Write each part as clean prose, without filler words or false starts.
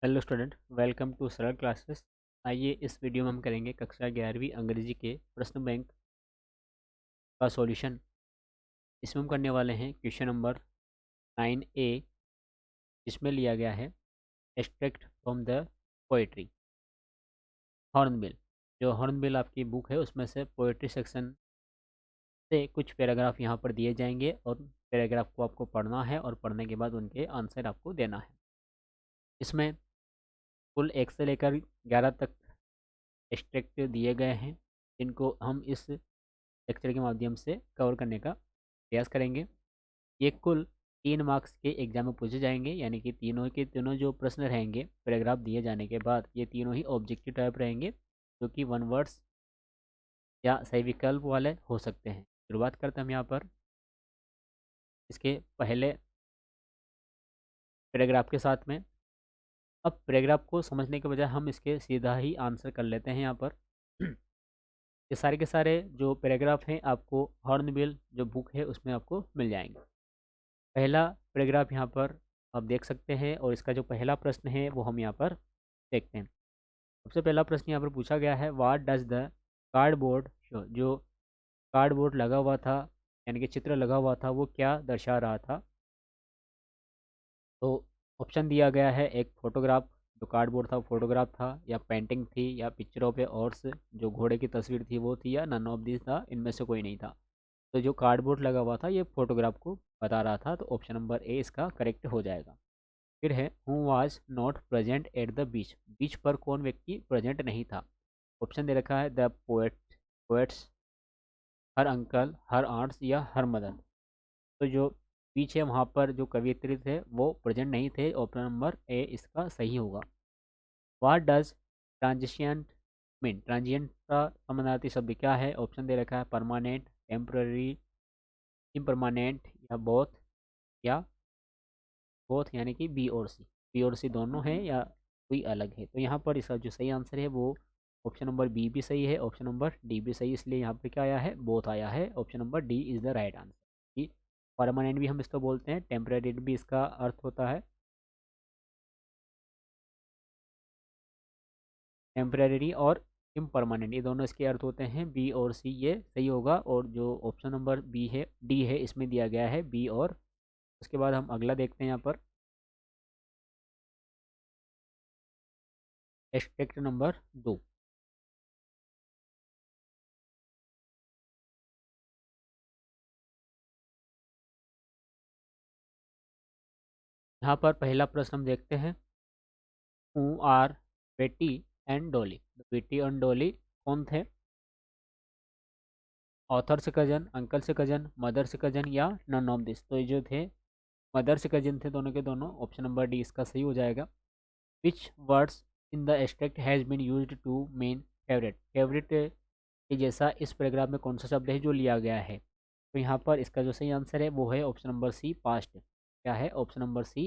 Hello student, welcome to सरल classes. आइए इस वीडियो में हम करेंगे कक्षा 11वीं अंग्रेजी के प्रश्न बैंक का सॉल्यूशन। इसमें हम करने वाले हैं क्वेश्चन नंबर 9A, जिसमें लिया गया है extract from the poetry hornbill. जो हॉर्नबिल आपकी बुक है उसमें से पोएट्री सेक्शन से कुछ पैराग्राफ यहाँ पर दिए जाएंगे और पैराग्राफ को आपको पढ़ना है और पढ़ने के बाद उनके आंसर आपको देना है। इसमें कुल 1 से लेकर 11 तक एक्सट्रैक्ट दिए गए हैं, जिनको हम इस लेक्चर के माध्यम से कवर करने का प्रयास करेंगे। ये कुल 3 मार्क्स के एग्जाम में पूछे जाएंगे, यानी कि तीनों के तीनों जो प्रश्न रहेंगे पैराग्राफ दिए जाने के बाद, ये तीनों ही ऑब्जेक्टिव टाइप रहेंगे, जो कि वन वर्ड्स या सही विकल्प वाले हो सकते हैं। शुरुआत करते हैं हम यहाँ पर इसके पहले पैराग्राफ के साथ में। अब पैराग्राफ को समझने के बजाय हम इसके सीधा ही आंसर कर लेते हैं यहाँ पर। ये सारे के सारे जो पैराग्राफ हैं आपको हॉर्नबिल जो बुक है उसमें आपको मिल जाएंगे। पहला पैराग्राफ यहाँ पर आप देख सकते हैं और इसका जो पहला प्रश्न है वो हम यहाँ पर देखते हैं। सबसे पहला प्रश्न यहाँ पर पूछा गया है, what does the cardboard show. जो कार्डबोर्ड लगा हुआ था, यानी कि चित्र लगा हुआ था, वो क्या दर्शा रहा था। तो ऑप्शन दिया गया है, एक फोटोग्राफ, जो कार्डबोर्ड था फोटोग्राफ था, या पेंटिंग थी, या पिक्चर ऑफ ए हॉर्स, जो घोड़े की तस्वीर थी वो थी, या नन ऑफ दिस था, इनमें से कोई नहीं था। तो जो कार्डबोर्ड लगा हुआ था ये फोटोग्राफ को बता रहा था, तो ऑप्शन नंबर ए इसका करेक्ट हो जाएगा। फिर है, who was not present at the beach. Beach पर कौन व्यक्ति प्रेजेंट नहीं था। ऑप्शन दे रखा है, the poets, her uncle, her aunts, या हर मदर। तो जो बीच है वहाँ पर जो कवियत्री थे वो प्रेजेंट नहीं थे, ऑप्शन नंबर ए इसका सही होगा। What does transient mean. Transient का समानार्थी शब्द क्या है। ऑप्शन दे रखा है, परमानेंट, टेम्पररी, इम्परमानेंट, या बोथ, या बोथ यानी कि बी और सी दोनों हैं या कोई अलग है। तो यहाँ पर इसका जो सही आंसर है वो ऑप्शन नंबर बी भी सही है, ऑप्शन नंबर डी भी सही, इसलिए यहाँ पे क्या आया है, बोथ आया है। Option number D is the right answer. कि परमानेंट भी हम इसको बोलते हैं, टेम्परेरी भी इसका अर्थ होता है। टेम्परेरी और इम्परमानेंट ये दोनों इसके अर्थ होते हैं। बी और सी ये सही होगा, और जो ऑप्शन नंबर बी है, डी है, इसमें दिया गया है बी और। उसके बाद हम अगला देखते हैं यहाँ पर एक्सट्रैक्ट नंबर 2। यहाँ पर पहला प्रश्न हम देखते हैं, हु आर बेटी एंड डॉली। बेटी और डॉली कौन थे। ऑथर से कजन, अंकल से कजन, मदर से कजन, या नन ऑफ दिस। तो ये जो थे मदर से कजन थे दोनों के दोनों, ऑप्शन नंबर डी इसका सही हो जाएगा। Which words in the extract has been used to mean favourite. Favourite के जैसा इस पैराग्राफ में कौन सा शब्द है जो लिया गया है। तो यहाँ पर इसका जो सही आंसर है वो है ऑप्शन नंबर सी, पास्ट। क्या है, ऑप्शन नंबर सी,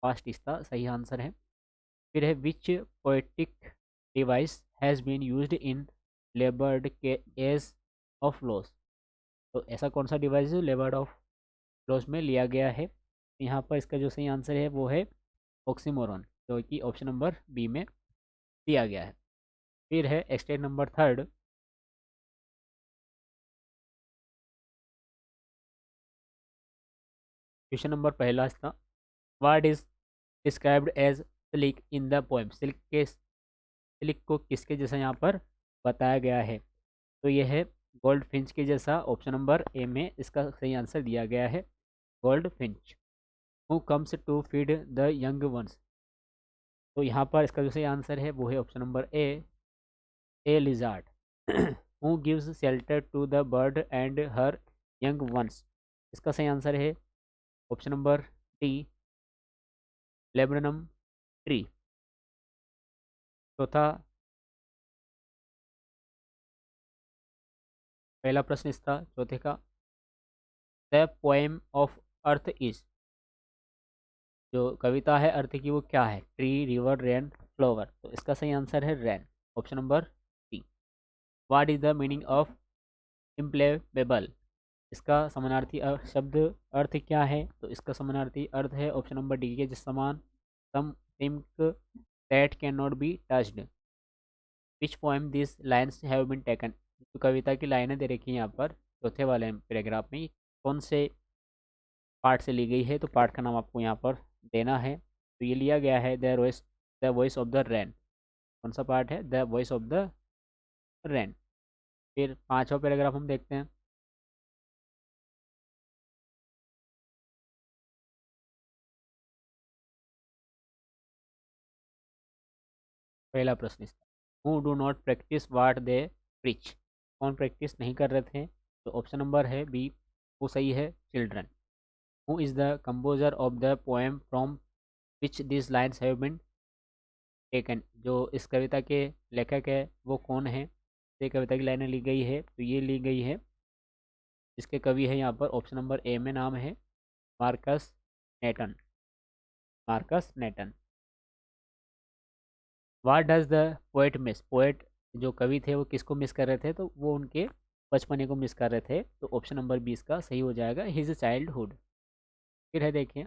पास्ट इसका सही आंसर है। फिर है, which poetic device has been used in laboured के एज ऑफ लॉस। तो ऐसा कौन सा डिवाइस है लेबर्ड ऑफ लॉस में लिया गया है। यहाँ पर इसका जो सही आंसर है वो है ऑक्सीमोरॉन, जो कि ऑप्शन नंबर बी में दिया गया है। फिर है एक्सटेंट नंबर 3, क्वेश्चन नंबर पहला इसका, word is described as silk in the poem. Silk को किसके जैसा यहाँ पर बताया गया है। तो ये है गोल्ड फिंच के जैसा, ऑप्शन नंबर ए में इसका सही आंसर दिया गया है, goldfinch. Who comes to feed the young ones. तो यहाँ पर इसका जो सही आंसर है वो है option number A lizard. Who gives shelter to the bird and her young ones. इसका सही आंसर है option number D, laburnum tree. चौथा पहला प्रश्न इसका चौथे का, the poem of earth is. जो कविता है अर्थ की वो क्या है, ट्री, रिवर, रेन, फ्लावर। तो इसका सही आंसर है rain, option number C. What is the meaning of implacable. इसका समानार्थी शब्द अर्थ क्या है। तो इसका समानार्थी अर्थ है ऑप्शन नंबर डी के जिस समान, सम, सिम्क, that can not be touched. Which poem this lines have been taken. तो कविता की लाइनें दे रखी हैं यहाँ पर चौथे वाले पैराग्राफ में, कौन से पार्ट से ली गई है, तो पार्ट का नाम आपको यहाँ पर देना है। तो ये लिया गया है the voice of the rain. कौन सा पार्ट है? The voice of the rain. फिर पांचवा पैराग्राफ हम देखते हैं। पहला प्रश्न इसका, who do not practise what they preach. कौन प्रैक्टिस नहीं कर रहे थे? तो ऑप्शन नंबर है बी, वो सही है, children. Who is the composer of the poem from which this lines have been taken. जो इस कविता के लेखक है वो कौन है? ये कविता की लाइनें ली गई है, तो ये ली गई है, इसके कवि है यहाँ पर ऑप्शन नंबर ए में नाम है Marcus नेटन। Marcus नेटन। What does the poet miss. Poet जो कवि थे वो किसको मिस कर रहे थे? तो वो उनके बचपने को मिस कर रहे थे, तो ऑप्शन नंबर 20 का सही हो जाएगा, हिज चाइल्डहुड। फिर है देखिए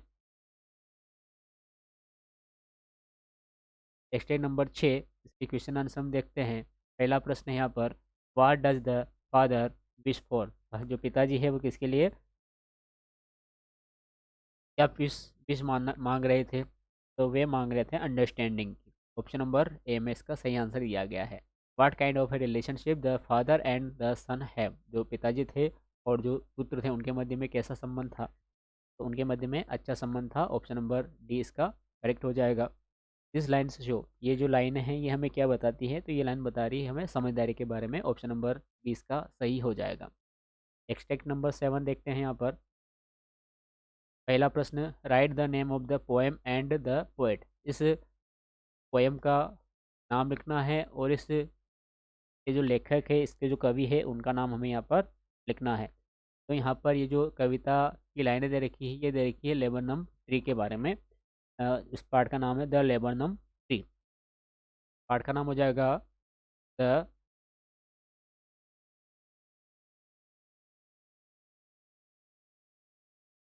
एक्सटेज नंबर 6, इसके क्वेश्चन आंसर हम देखते हैं। पहला प्रश्न है यहाँ पर, what does the father wish for. जो पिताजी है वो किसके लिए क्या विश विश मांग रहे थे? तो वे मांग रहे थे अंडरस्टैंडिंग की। ऑप्शन नंबर ए में इसका सही आंसर दिया गया है। What kind of a relationship the father and the son have. जो पिताजी थे और जो पुत्र थे उनके मध्य में कैसा संबंध था? तो उनके मध्य में अच्छा संबंध था, ऑप्शन नंबर डी इसका करेक्ट हो जाएगा। दिस लाइन शो, ये जो लाइन है ये हमें क्या बताती है? तो ये लाइन बता रही है हमें समझदारी के बारे में, ऑप्शन नंबर 20 का सही हो जाएगा। एक्सट्रैक्ट नंबर 7 देखते हैं यहाँ पर। पहला प्रश्न, right the name of the poem and the poet. इस पोएम का नाम लिखना है और इस ये जो लेखक है, इसके जो कवि है, उनका नाम हमें यहाँ पर लिखना है। तो यहाँ पर ये जो कविता की लाइनें दे रखी है, ये दे रखी है लेबनम ट्री के बारे में। इस पार्ट का नाम है द लेबनम ट्री। पार्ट का नाम हो जाएगा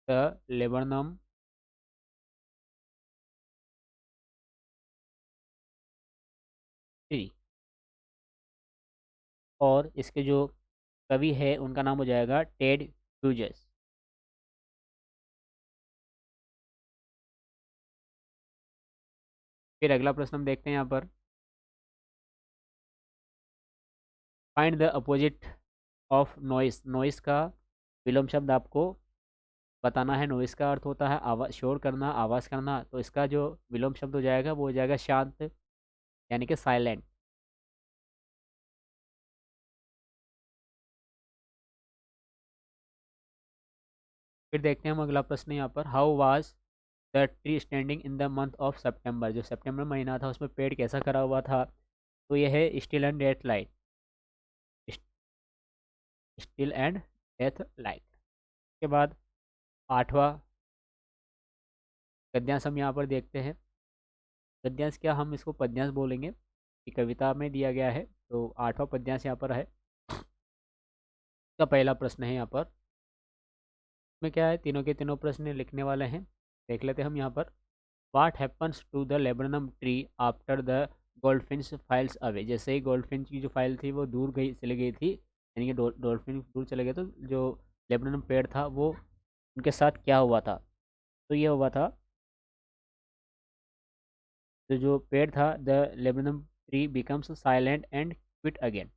द लेबनम ट्री। और इसके जो कवि है उनका नाम हो जाएगा टेड ह्यूजेस। फिर अगला प्रश्न हम देखते हैं यहाँ पर, find the opposite of noise. Noise का विलोम शब्द आपको बताना है। नॉइस का अर्थ होता है आवाज, शोर करना, आवाज़ करना। तो इसका जो विलोम शब्द हो जाएगा वो हो जाएगा शांत, यानी कि साइलेंट। फिर देखते हैं हम अगला प्रश्न यहाँ पर, how was the tree standing in the month of September. जो सितंबर महीना था उसमें पेड़ कैसा खड़ा हुआ था? तो यह है still and death light. Still and death light के बाद आठवां गद्यांश हम यहाँ पर देखते हैं। गद्यांश क्या, हम इसको पद्यांश बोलेंगे, ये कविता में दिया गया है। तो आठवां पद्यांश यहाँ पर है। का पहला प्रश्न है यहाँ पर, में क्या है, तीनों के तीनों प्रश्न लिखने वाले हैं। देख लेते हैं हम यहाँ पर। What happens to the laburnum tree after the goldfinch flies away. जैसे ही गोल्डफिंच की जो फाइल थी वो दूर गई, चली गई थी, यानी कि डॉल्फिन दूर चले गए, तो जो लेबनम पेड़ था वो उनके साथ क्या हुआ था? तो ये हुआ था, तो जो पेड़ था, the laburnum tree becomes silent and quit again.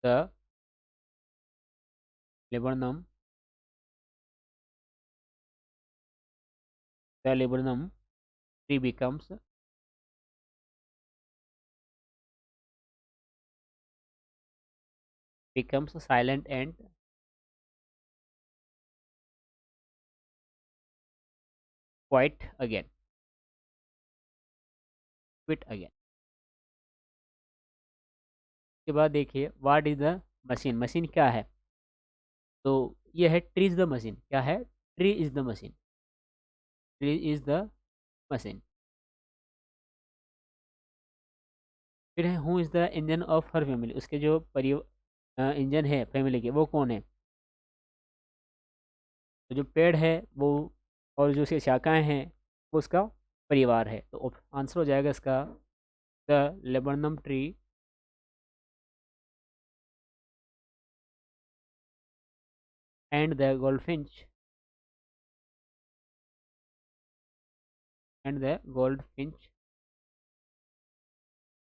The laburnum tree becomes silent and quiet again, quit again। उसके बाद देखिए, what is the machine. Machine क्या है? तो ये है ट्री इज द मशीन। क्या है? Tree is the machine. Tree is the machine. फिर है, who is the engine of her family. उसके जो इंजन है फैमिली के, वो कौन है? तो जो पेड़ है वो, और जो उसकी शाखाएं हैं, वो उसका परिवार है। तो आंसर हो जाएगा इसका the laburnum tree and the goldfinch and the goldfinch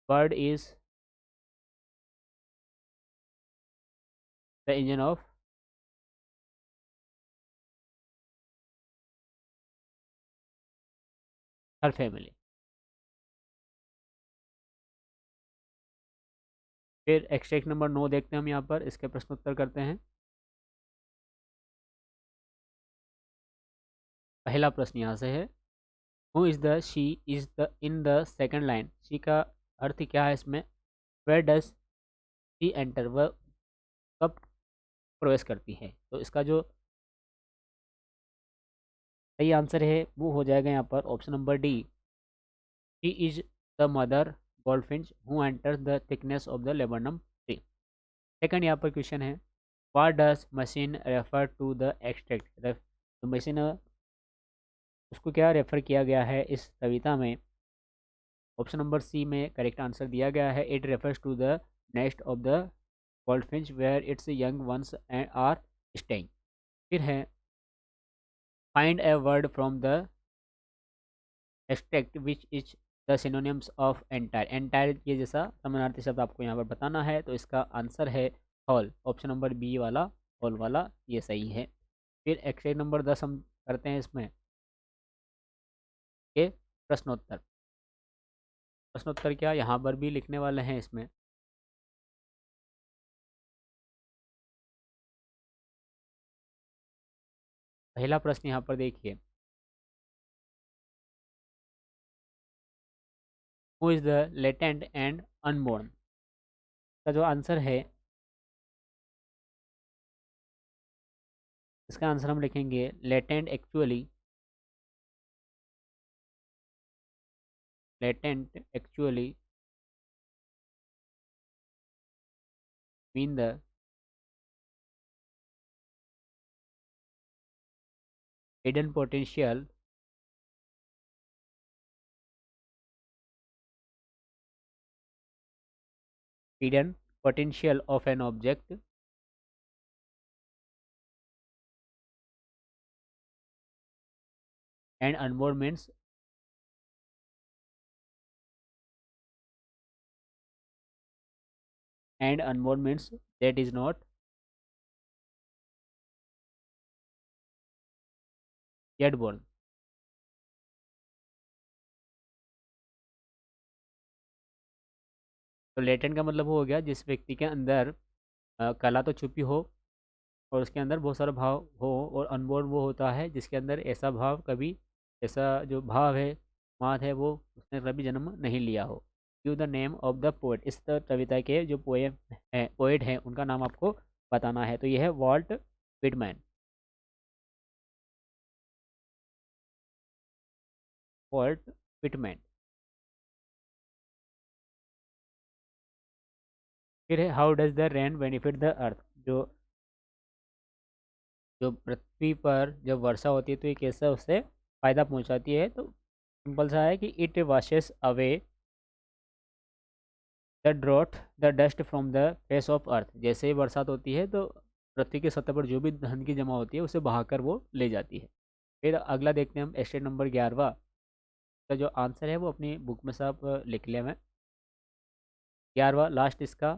bird is the engine of her family. फिर एक्सट्रैक्ट नंबर 9 देखते हैं हम यहाँ पर, इसके प्रश्न उत्तर करते हैं। पहला प्रश्न यहाँ से है, who is the she is the in the second line. She का अर्थ क्या है इसमें? वेयर डज शी एंटर, वह कब प्रवेश करती है। तो इसका जो सही आंसर है वो हो जाएगा यहाँ पर option number D, she is the mother goldfinch who enters the thickness of the laburnum tree. Second यहाँ पर क्वेश्चन है, what does machine refer to the extract. तो मशीन उसको क्या रेफर किया गया है इस कविता में? ऑप्शन नंबर सी में करेक्ट आंसर दिया गया है, it refers to the nest of the goldfinch where its young ones are staying. फिर है, find a word from the extract which is the synonyms of entire. Entire के जैसा समानार्थी शब्द आपको यहाँ पर बताना है। तो इसका आंसर है हॉल, ऑप्शन नंबर बी वाला, हॉल वाला, ये सही है। फिर एक्सरसाइज नंबर 10 हम करते हैं इसमें ये प्रश्नोत्तर। प्रश्नोत्तर क्या यहाँ पर भी लिखने वाले हैं इसमें। पहला प्रश्न यहाँ पर देखिए, who is the latent and unborn. का जो आंसर है, इसका आंसर हम लिखेंगे latent actually, latent actually mean the hidden potential hidden potential of an object and unborn means that is not yet born। तो लेटेंट का मतलब वो हो गया जिस व्यक्ति के अंदर कला तो छुपी हो और उसके अंदर बहुत सारा भाव हो, और अनबोर्न वो होता है जिसके अंदर ऐसा भाव कभी, ऐसा जो भाव है, मात है, वो उसने कभी जन्म नहीं लिया हो। Give the name of the poet. इस कविता के जो पोएम है, पोएट हैं, उनका नाम आपको बताना है। तो ये है वॉल्ट विटमैन, वॉल्ट विटमैन। फिर है, how does the rain benefit the earth. जो जो पृथ्वी पर जब वर्षा होती है तो ये कैसे उससे फ़ायदा पहुंचाती है। तो सिंपल सा है कि it washes away the drought the dust from the face of earth. जैसे ही बरसात होती है तो पृथ्वी की सतह पर जो भी गंदगी जमा होती है उसे बहाकर वो ले जाती है। फिर अगला देखते हैं हम, एस्टेट नंबर 11 का जो आंसर है वो अपनी बुक में से आप लिख लें। मैं 11वां लास्ट इसका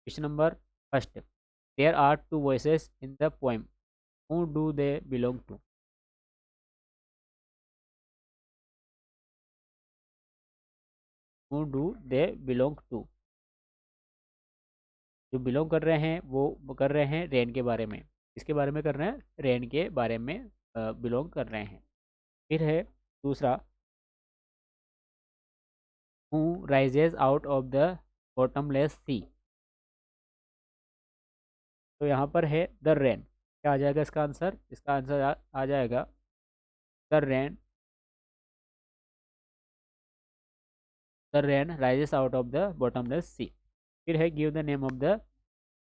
question number first, there are two voices in the poem, who do they belong to. Who do they belong to. जो बिलोंग कर रहे हैं वो कर रहे हैं रेन के बारे में। इसके बारे में कर रहे हैं, रेन के बारे में बिलोंग कर रहे हैं। फिर है दूसरा, who rises out of the bottomless sea. तो यहाँ पर है द रेन। क्या आ जाएगा इसका आंसर? इसका आंसर आ जाएगा the rain, the rain rises out of the bottomless sea. फिर है, give the name of the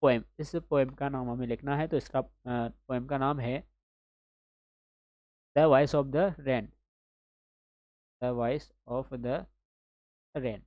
poem. इस पोएम का नाम हमें लिखना है। तो इसका पोएम का नाम है the voice of the rain. The voice of the rain.